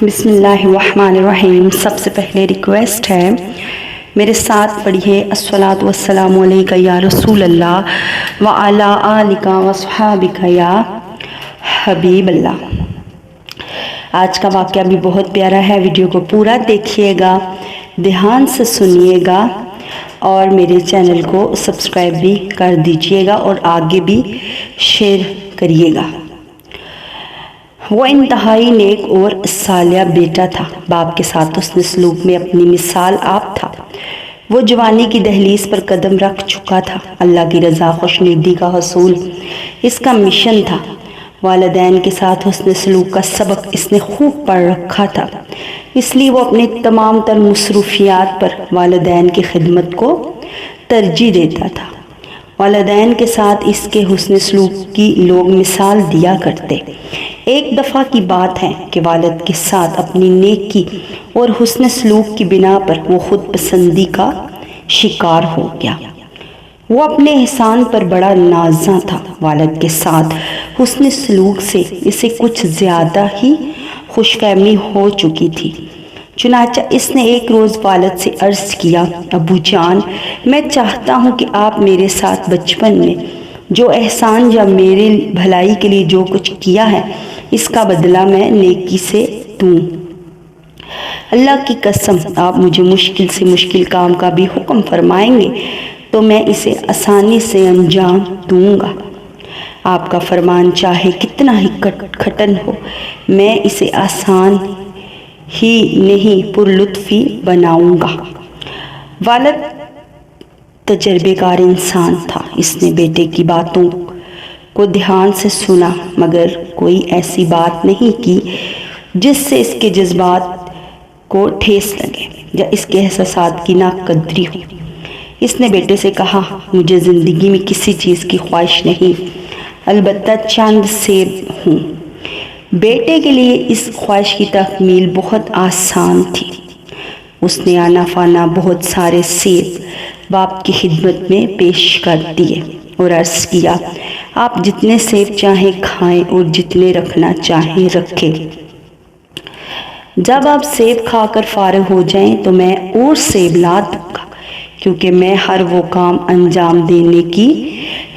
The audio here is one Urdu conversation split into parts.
بسم اللہ الرحمن الرحیم۔ سب سے پہلے ریکویسٹ ہے میرے ساتھ پڑھیے الصلاۃ والسلام علیک یا رسول اللہ وعلی آلک وصحابک یا حبیب اللہ۔ آج کا واقعہ بھی بہت پیارا ہے، ویڈیو کو پورا دیکھیے گا، دھیان سے سنیے گا اور میرے چینل کو سبسکرائب بھی کر دیجیے گا اور آگے بھی شیئر کریے گا۔ وہ انتہائی نیک اور صالح بیٹا تھا، باپ کے ساتھ حسن سلوک میں اپنی مثال آپ تھا۔ وہ جوانی کی دہلیز پر قدم رکھ چکا تھا، اللہ کی رضا خوشنودی کا حصول اس کا مشن تھا۔ والدین کے ساتھ حسن سلوک کا سبق اس نے خوب پڑھ رکھا تھا، اس لیے وہ اپنے تمام تر مصروفیات پر والدین کی خدمت کو ترجیح دیتا تھا۔ والدین کے ساتھ اس کے حسن سلوک کی لوگ مثال دیا کرتے۔ ایک دفعہ کی بات ہے کہ والد کے ساتھ اپنی نیکی اور حسن سلوک کی بنا پر وہ خود پسندی کا شکار ہو گیا۔ وہ اپنے احسان پر بڑا نازاں تھا۔ والد کے ساتھ حسن سلوک سے اسے کچھ زیادہ ہی خوش فہمی ہو چکی تھی۔ چنانچہ اس نے ایک روز والد سے عرض کیا، ابو جان، میں چاہتا ہوں کہ آپ میرے ساتھ بچپن میں جو احسان یا میرے بھلائی کے لیے جو کچھ کیا ہے اس کا بدلہ میں نیکی سے دوں۔ اللہ کی قسم آپ مجھے مشکل سے مشکل کام کا بھی حکم فرمائیں گے تو میں اسے آسانی سے انجام دوں گا۔ آپ کا فرمان چاہے کتنا ہی کٹھن ہو، میں اسے آسان ہی نہیں پر لطفی بناؤں گا۔ والد تجربے کار انسان تھا، اس نے بیٹے کی باتوں کو دھیان سے سنا مگر کوئی ایسی بات نہیں کی جس سے اس کے جذبات کو ٹھیس لگے یا اس کے احساسات کی ناقدری ہو۔ اس نے بیٹے سے کہا، مجھے زندگی میں کسی چیز کی خواہش نہیں، البتہ چند سیب ہوں۔ بیٹے کے لیے اس خواہش کی تکمیل بہت آسان تھی۔ اس نے آنا فانا بہت سارے سیب باپ کی خدمت میں پیش کر دیے اور عرض کیا، آپ جتنے سیب چاہیں کھائیں اور جتنے رکھنا چاہیں رکھیں۔ جب آپ سیب کھا کر فارغ ہو جائیں تو میں اور سیب لا دوں گا، کیونکہ میں ہر وہ کام انجام دینے کی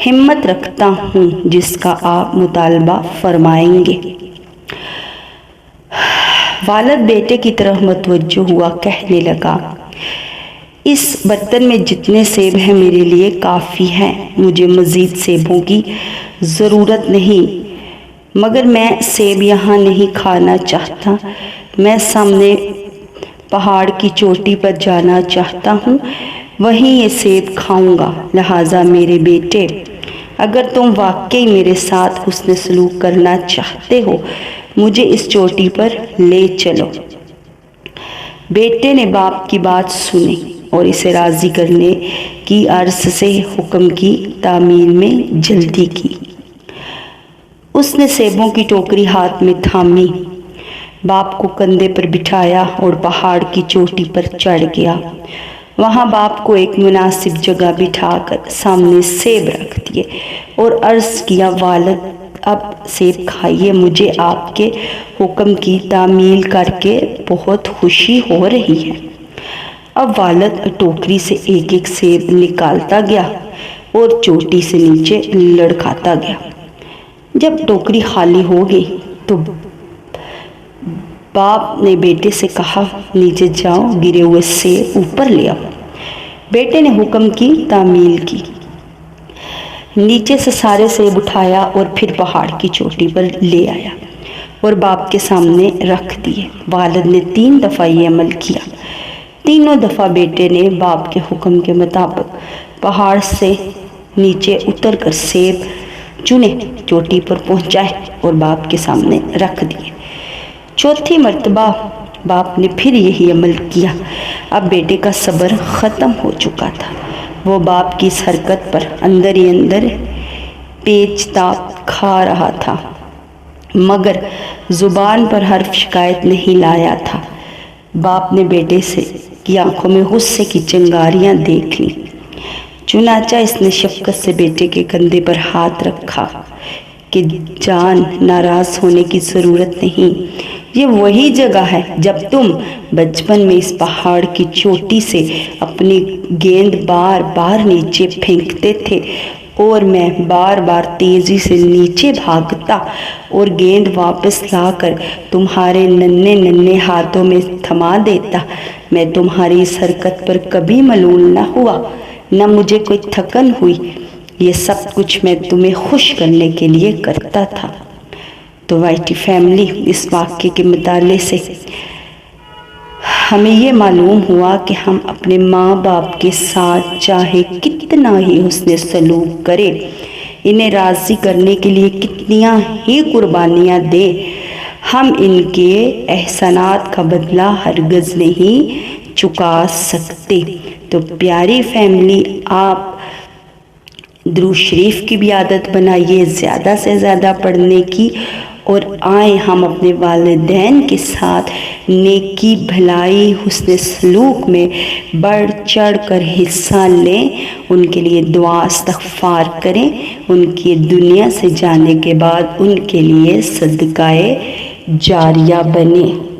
ہمت رکھتا ہوں جس کا آپ مطالبہ فرمائیں گے۔ والد بیٹے کی طرف متوجہ ہوا، کہنے لگا، اس برتن میں جتنے سیب ہیں میرے لیے کافی ہیں، مجھے مزید سیبوں کی ضرورت نہیں، مگر میں سیب یہاں نہیں کھانا چاہتا، میں سامنے پہاڑ کی چوٹی پر جانا چاہتا ہوں، وہیں یہ سیب کھاؤں گا۔ لہٰذا میرے بیٹے، اگر تم واقعی میرے ساتھ حسن سلوک کرنا چاہتے ہو مجھے اس چوٹی پر لے چلو۔ بیٹے نے باپ کی بات سنی اور اسے راضی کرنے کی غرض سے حکم کی تعمیل میں جلدی کی۔ اس نے سیبوں کی ٹوکری ہاتھ میں تھامی، باپ کو کندھے پر بٹھایا اور پہاڑ کی چوٹی پر چڑھ گیا۔ وہاں باپ کو ایک مناسب جگہ بٹھا کر سامنے سیب رکھ دیے اور عرض کیا، والد اب سیب کھائیے، مجھے آپ کے حکم کی تعمیل کر کے بہت خوشی ہو رہی ہے۔ اب والد ٹوکری سے ایک ایک سیب نکالتا گیا اور چوٹی سے نیچے لڑکاتا گیا۔ جب ٹوکری خالی ہو گئی تو باپ نے بیٹے سے کہا، نیچے جاؤ، گرے ہوئے سیب اوپر لے آؤ۔ بیٹے نے حکم کی تعمیل کی، نیچے سے سارے سیب اٹھایا اور پھر پہاڑ کی چوٹی پر لے آیا اور باپ کے سامنے رکھ دیے۔ والد نے 3 دفعہ یہ عمل کیا۔ تینوں دفعہ بیٹے نے باپ کے حکم کے مطابق پہاڑ سے نیچے اتر کر سیب چنے، چوٹی پر پہنچائے اور باپ کے سامنے رکھ دیے۔ چوتھی مرتبہ باپ نے پھر یہی عمل کیا۔ اب بیٹے کا صبر ختم ہو چکا تھا، وہ باپ کی اس حرکت پر اندر ہی اندر پیچ تاب کھا رہا تھا مگر زبان پر حرف شکایت نہیں لایا تھا۔ باپ نے بیٹے سے کی آنکھوں میں غصے کی چنگاریاں دیکھ لی، چنانچہ اس نے شفقت سے بیٹے کے کندھے پر ہاتھ رکھا کہ جان، ناراض ہونے کی ضرورت نہیں، یہ وہی جگہ ہے جب تم بچپن میں اس پہاڑ کی چوٹی سے اپنی گیند بار بار نیچے پھینکتے تھے اور میں بار بار تیزی سے نیچے بھاگتا اور گیند واپس لا کر تمہارے ننھے ننھے ہاتھوں میں تھما دیتا۔ میں تمہاری اس حرکت پر کبھی ملول نہ ہوا، نہ مجھے کوئی تھکن ہوئی۔ یہ سب کچھ میں تمہیں خوش کرنے کے لیے کرتا تھا۔ تو وائٹی فیملی، اس واقعے کے مطالعے سے ہمیں یہ معلوم ہوا کہ ہم اپنے ماں باپ کے ساتھ چاہے کتنا ہی حسن سلوک کریں، انہیں راضی کرنے کے لیے کتنیاں ہی قربانیاں دیں، ہم ان کے احسانات کا بدلہ ہرگز نہیں چکا سکتے۔ تو پیاری فیملی، آپ درود شریف کی بھی عادت بنائیے، زیادہ سے زیادہ پڑھنے کی، اور آئیں ہم اپنے والدین کے ساتھ نیکی، بھلائی، حسن سلوک میں بڑھ چڑھ کر حصہ لیں، ان کے لیے دعا استغفار کریں، ان کی دنیا سے جانے کے بعد ان کے لیے صدقہ جاریہ بنیں۔